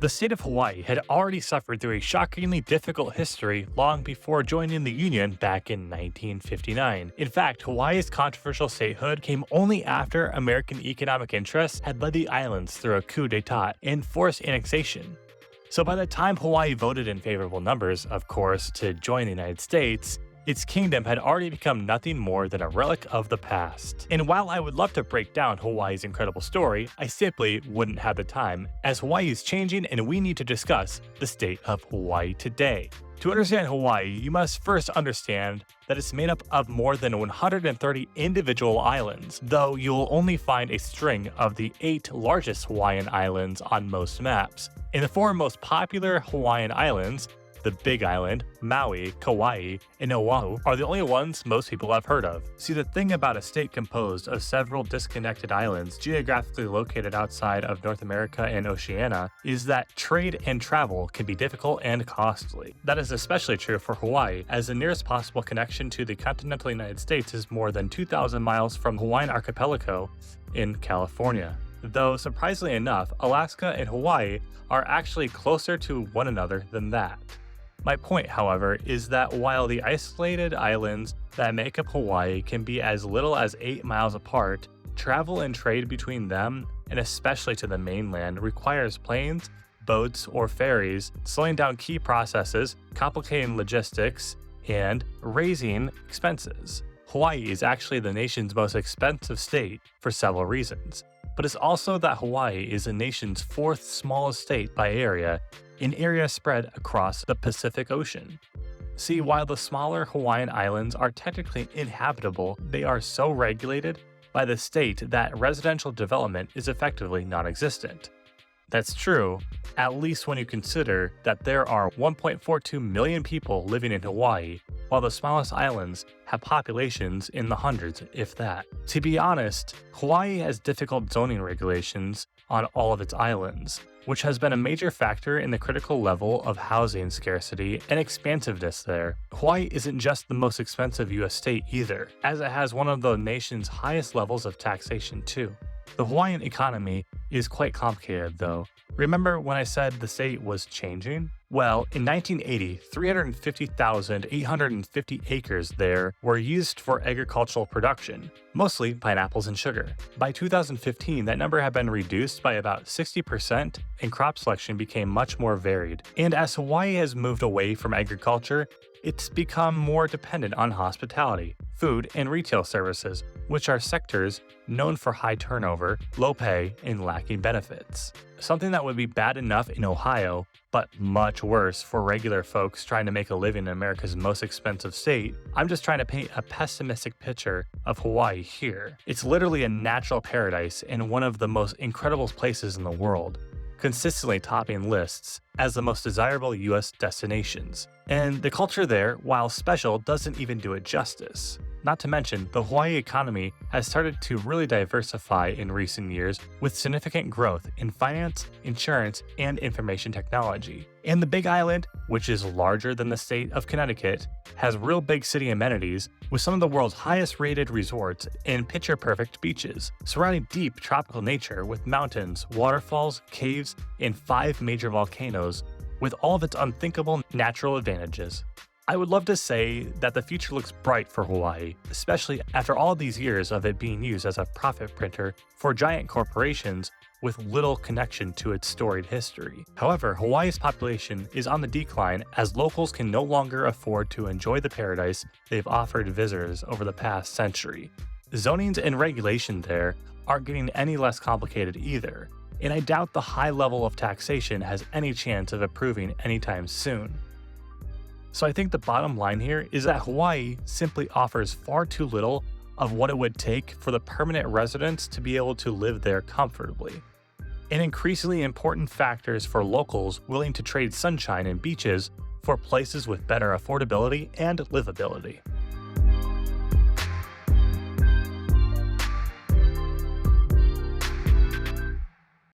The state of Hawaii had already suffered through a shockingly difficult history long before joining the Union back in 1959. In fact, Hawaii's controversial statehood came only after American economic interests had led the islands through a coup d'etat and forced annexation. So by the time Hawaii voted in favorable numbers, of course, to join the United States, its kingdom had already become nothing more than a relic of the past. And while I would love to break down Hawaii's incredible story, I simply wouldn't have the time, as Hawaii is changing and we need to discuss the state of Hawaii today. To understand Hawaii, you must first understand that it's made up of more than 130 individual islands, though you'll only find a string of the 8 largest Hawaiian islands on most maps. And the 4 most popular Hawaiian islands, the Big Island, Maui, Kauai, and Oahu, are the only ones most people have heard of. See, the thing about a state composed of several disconnected islands geographically located outside of North America and Oceania is that trade and travel can be difficult and costly. That is especially true for Hawaii, as the nearest possible connection to the continental United States is more than 2,000 miles from Hawaiian Archipelago in California. Though, surprisingly enough, Alaska and Hawaii are actually closer to one another than that. My point, however, is that while the isolated islands that make up Hawaii can be as little as 8 miles apart, travel and trade between them, and especially to the mainland, requires planes, boats, or ferries, slowing down key processes, complicating logistics, and raising expenses. Hawaii is actually the nation's most expensive state for several reasons, but it's also that Hawaii is the nation's 4th smallest state by area, an area spread across the Pacific Ocean. See, while the smaller Hawaiian islands are technically inhabitable, they are so regulated by the state that residential development is effectively non-existent. That's true, at least when you consider that there are 1.42 million people living in Hawaii, while the smallest islands have populations in the hundreds, if that. To be honest, Hawaii has difficult zoning regulations on all of its islands, which has been a major factor in the critical level of housing scarcity and expansiveness there. Hawaii isn't just the most expensive US state either, as it has one of the nation's highest levels of taxation too. The Hawaiian economy is quite complicated though. Remember when I said the state was changing? Well, in 1980, 350,850 acres there were used for agricultural production, mostly pineapples and sugar. By 2015, that number had been reduced by about 60% and crop selection became much more varied. And as Hawaii has moved away from agriculture, it's become more dependent on hospitality, food, and retail services, which are sectors known for high turnover, low pay, and lacking benefits. Something that would be bad enough in Ohio, but much worse for regular folks trying to make a living in America's most expensive state. I'm just trying to paint a pessimistic picture of Hawaii here. It's literally a natural paradise and one of the most incredible places in the world, consistently topping lists as the most desirable US destinations. And the culture there, while special, doesn't even do it justice. Not to mention, the Hawaii economy has started to really diversify in recent years with significant growth in finance, insurance, and information technology. And the Big Island, which is larger than the state of Connecticut, has real big city amenities with some of the world's highest rated resorts and picture-perfect beaches, surrounding deep tropical nature with mountains, waterfalls, caves, and 5 major volcanoes, with all of its unthinkable natural advantages. I would love to say that the future looks bright for Hawaii, especially after all these years of it being used as a profit printer for giant corporations with little connection to its storied history. However, Hawaii's population is on the decline as locals can no longer afford to enjoy the paradise they've offered visitors over the past century. Zonings and regulation there aren't getting any less complicated either, and I doubt the high level of taxation has any chance of improving anytime soon. So I think the bottom line here is that Hawaii simply offers far too little of what it would take for the permanent residents to be able to live there comfortably. And increasingly important factors for locals willing to trade sunshine and beaches for places with better affordability and livability.